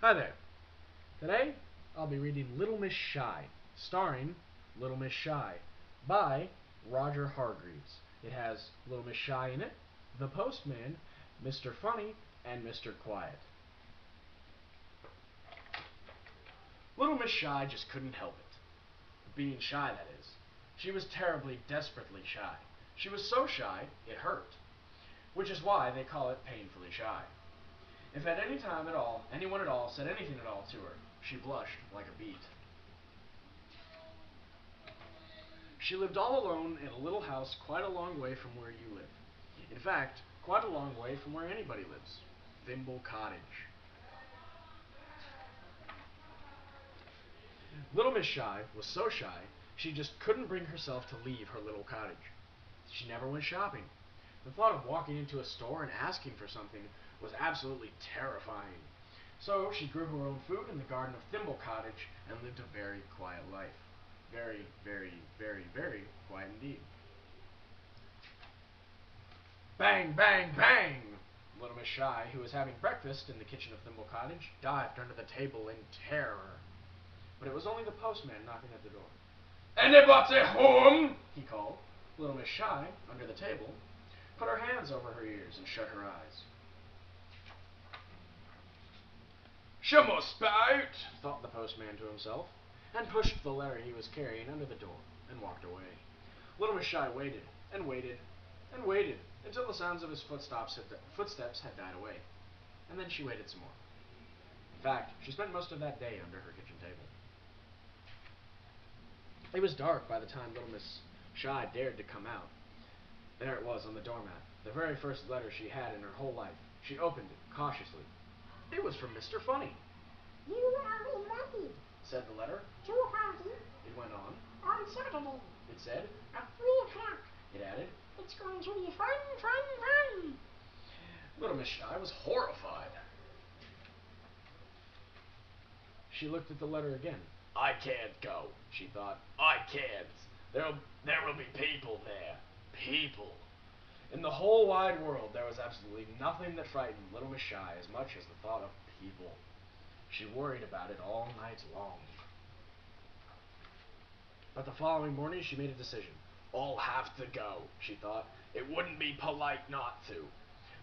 Hi there. Today I'll be reading Little Miss Shy, starring Little Miss Shy, by Roger Hargreaves. It has Little Miss Shy in it, the postman, Mr. Funny, and Mr. Quiet. Little Miss Shy just couldn't help it. Being shy, that is. She was terribly, desperately shy. She was so shy, it hurt. Which is why they call it painfully shy. If at any time at all, anyone at all said anything at all to her, she blushed like a beet. She lived all alone in a little house quite a long way from where you live. In fact, quite a long way from where anybody lives. Thimble Cottage. Little Miss Shy was so shy, she just couldn't bring herself to leave her little cottage. She never went shopping. The thought of walking into a store and asking for something was absolutely terrifying. So she grew her own food in the garden of Thimble Cottage and lived a very quiet life. Very, very, very, very quiet indeed. Bang, bang, bang! Little Miss Shy, who was having breakfast in the kitchen of Thimble Cottage, dived under the table in terror. But it was only the postman knocking at the door. "Anybody home?" he called. Little Miss Shy, under the table, put her hands over her ears and shut her eyes. "She must be out," thought the postman to himself, and pushed the letter he was carrying under the door and walked away. Little Miss Shy waited and waited and waited until the sounds of his footsteps had died away, and then she waited some more. In fact, she spent most of that day under her kitchen table. It was dark by the time Little Miss Shy dared to come out. There it was on the doormat, the very first letter she had in her whole life. She opened it cautiously. It was from Mr. Funny. "You are invited," said the letter. "to a party It went on. Saturday It said. at 3 o'clock. It added. It's going to be fun, fun, fun." Little Miss Shy was horrified. She looked at the letter again. "I can't go," she thought. "I can't. There will be people there. People." In the whole wide world, there was absolutely nothing that frightened Little Miss Shy as much as the thought of people. She worried about it all night long. But the following morning, she made a decision. "I'll have to go," she thought. "It wouldn't be polite not to."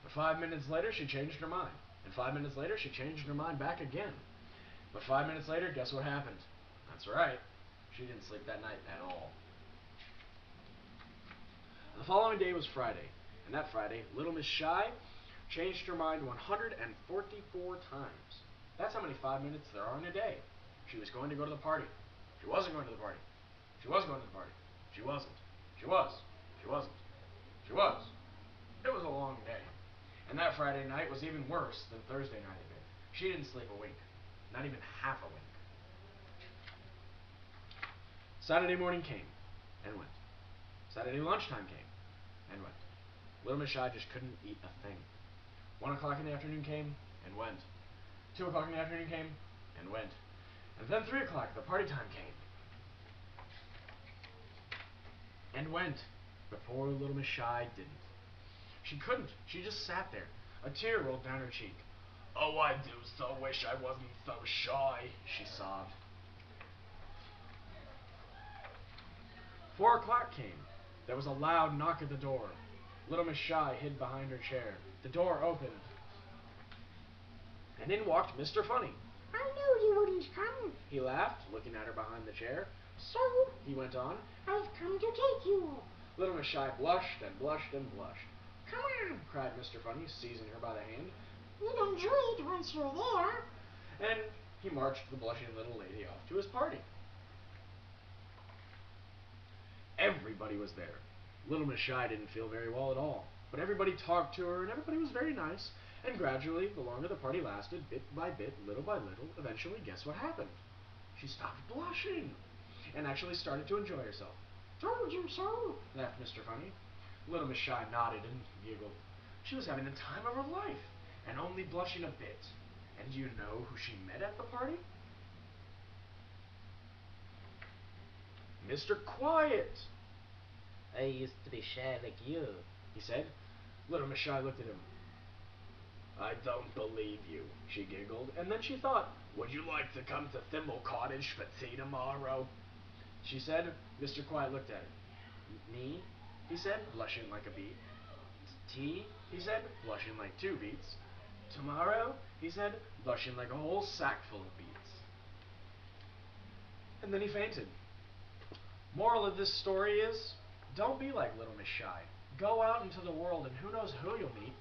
But 5 minutes later, she changed her mind. And 5 minutes later, she changed her mind back again. But 5 minutes later, guess what happened? That's right. She didn't sleep that night at all. The following day was Friday. And that Friday, Little Miss Shy changed her mind 144 times. That's how many 5 minutes there are in a day. She was going to go to the party. She wasn't going to the party. She was going to the party. She wasn't. She was. She wasn't. She was. It was a long day. And that Friday night was even worse than Thursday night had been. She didn't sleep a wink. Not even half a wink. Saturday morning came and went. Saturday lunchtime came and went. Little Miss Shy just couldn't eat a thing. 1 o'clock in the afternoon came and went. 2 o'clock in the afternoon came and went. And then 3 o'clock, the party time came and went. But poor Little Miss Shy didn't. She couldn't. She just sat there. A tear rolled down her cheek. "Oh, I do so wish I wasn't so shy," she sobbed. 4 o'clock came. There was a loud knock at the door. Little Miss Shy hid behind her chair. The door opened, and in walked Mr. Funny. "I knew you wouldn't come." He laughed, looking at her behind the chair. "So He went on. I've come to take you." Little Miss Shy blushed and blushed and blushed. "Come on. Cried Mr. Funny, seizing her by the hand. You'll enjoy it once you're there." And he marched the blushing little lady off to his party. Everybody was there. Little Miss Shy didn't feel very well at all, but everybody talked to her, and everybody was very nice. And gradually, the longer the party lasted, bit by bit, little by little, eventually, guess what happened? She stopped blushing, and actually started to enjoy herself. "Told you so," Laughed Mr. Funny. Little Miss Shy nodded and giggled. She was having the time of her life, and only blushing a bit. And do you know who she met at the party? Mr. Quiet. "I used to be shy like you," he said. Little Miss Shy looked at him. "I don't believe you," She giggled, and then she thought, would you like to come to Thimble Cottage for tea tomorrow? She said. Mr. Quiet looked at her. Me? He said, blushing like a beet. Tea? He said, blushing like 2 beets. Tomorrow? He said, blushing like a whole sack full of beets. And then he fainted. Moral of this story is, don't be like Little Miss Shy. Go out into the world, and who knows who you'll meet